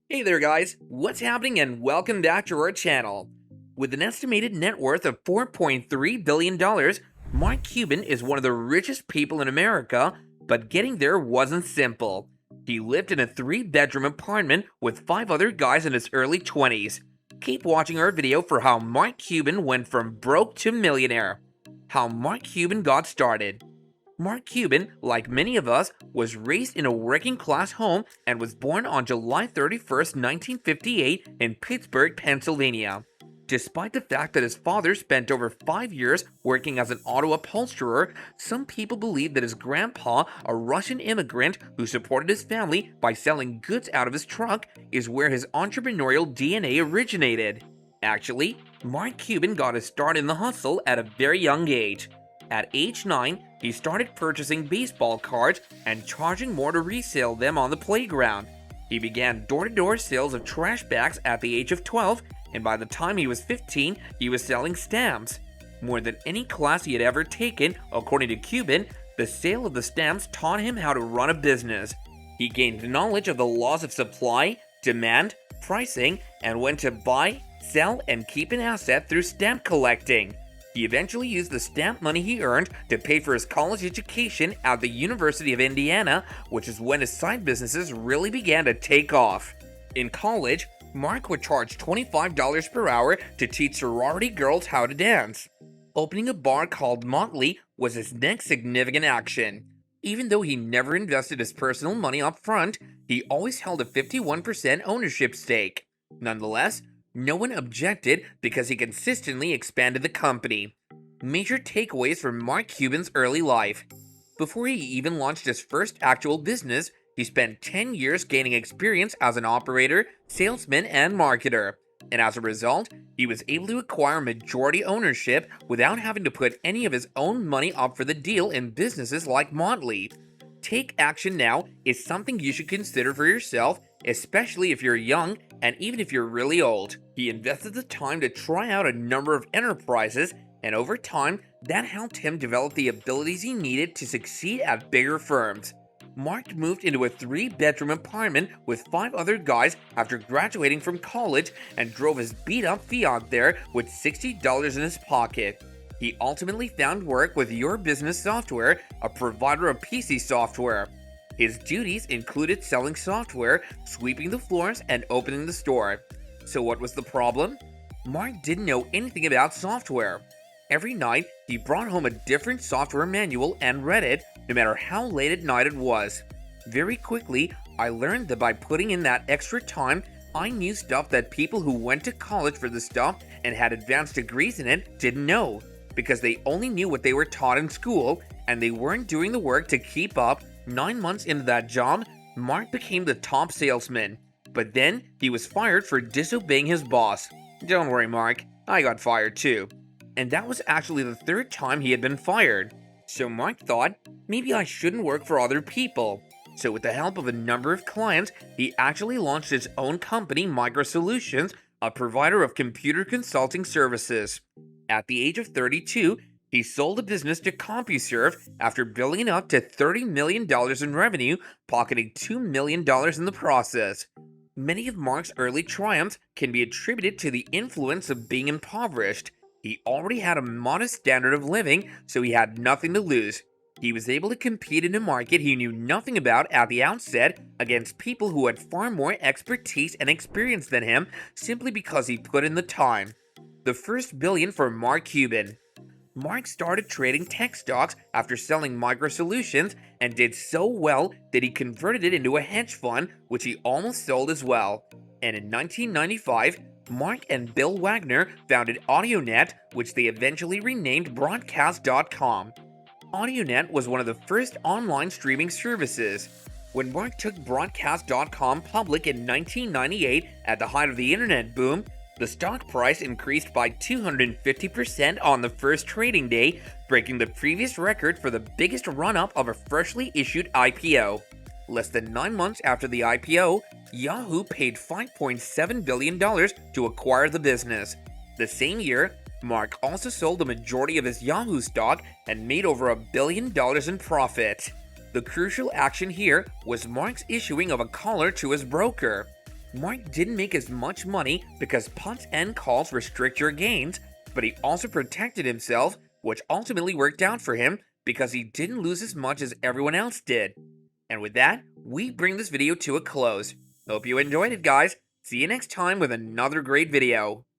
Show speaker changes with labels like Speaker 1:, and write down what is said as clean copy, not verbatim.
Speaker 1: Hey there guys, what's happening and welcome back to our channel. With an estimated net worth of $4.3 billion, Mark Cuban is one of the richest people in America, but getting there wasn't simple. He lived in a 3-bedroom apartment with 5 other guys in his early 20s. Keep watching our video for how Mark Cuban went from broke to millionaire. How Mark Cuban got started. Mark Cuban, like many of us, was raised in a working-class home and was born on July 31st, 1958 in Pittsburgh, Pennsylvania. Despite the fact that his father spent over 5 years working as an auto upholsterer, some people believe that his grandpa, a Russian immigrant who supported his family by selling goods out of his truck, is where his entrepreneurial DNA originated. Actually, Mark Cuban got his start in the hustle at a very young age. At age 9, he started purchasing baseball cards and charging more to resell them on the playground. He began door-to-door sales of trash bags at the age of 12, and by the time he was 15, he was selling stamps. More than any class he had ever taken, according to Cuban, the sale of the stamps taught him how to run a business. He gained knowledge of the laws of supply, demand, pricing, and when to buy, sell, and keep an asset through stamp collecting. He eventually used the stamp money he earned to pay for his college education at the University of Indiana, which is when his side businesses really began to take off. In college, Mark would charge $25 per hour to teach sorority girls how to dance. Opening a bar called Motley was his next significant action. Even though he never invested his personal money up front, he always held a 51% ownership stake. Nonetheless, no one objected because he consistently expanded the company. Major takeaways from Mark Cuban's early life. Before he even launched his first actual business, he spent 10 years gaining experience as an operator, salesman, and marketer. And as a result, he was able to acquire majority ownership without having to put any of his own money up for the deal in businesses like Motley. Take action now is something you should consider for yourself, especially if you're young and even if you're really old. He invested the time to try out a number of enterprises, and over time, that helped him develop the abilities he needed to succeed at bigger firms. Mark moved into a 3-bedroom apartment with 5 other guys after graduating from college and drove his beat-up Fiat there with $60 in his pocket. He ultimately found work with Your Business Software, a provider of PC software. His duties included selling software, sweeping the floors, and opening the store. So what was the problem? Mark didn't know anything about software. Every night, he brought home a different software manual and read it, no matter how late at night it was. Very quickly, I learned that by putting in that extra time, I knew stuff that people who went to college for the stuff and had advanced degrees in it didn't know, because they only knew what they were taught in school, and they weren't doing the work to keep up. 9 months into that job, Mark became the top salesman. But then, he was fired for disobeying his boss. Don't worry, Mark, I got fired too. And that was actually the 3rd time he had been fired. So Mark thought, maybe I shouldn't work for other people. So with the help of a number of clients, he actually launched his own company, Micro Solutions, a provider of computer consulting services. At the age of 32, he sold the business to CompuServe after building it up to $30 million in revenue, pocketing $2 million in the process. Many of Mark's early triumphs can be attributed to the influence of being impoverished. He already had a modest standard of living, so he had nothing to lose. He was able to compete in a market he knew nothing about at the outset against people who had far more expertise and experience than him simply because he put in the time. The first billion for Mark Cuban. Mark started trading tech stocks after selling Micro Solutions and did so well that he converted it into a hedge fund, which he almost sold as well. And in 1995, Mark and Bill Wagner founded AudioNet, which they eventually renamed Broadcast.com. AudioNet was one of the first online streaming services. When Mark took Broadcast.com public in 1998 at the height of the internet boom, the stock price increased by 250% on the first trading day, breaking the previous record for the biggest run-up of a freshly issued IPO. Less than 9 months after the IPO, Yahoo paid $5.7 billion to acquire the business. The same year, Mark also sold the majority of his Yahoo stock and made over $1 billion in profit. The crucial action here was Mark's issuing of a collar to his broker. Mark didn't make as much money because puts and calls restrict your gains, but he also protected himself, which ultimately worked out for him because he didn't lose as much as everyone else did. And with that, we bring this video to a close. Hope you enjoyed it, guys. See you next time with another great video.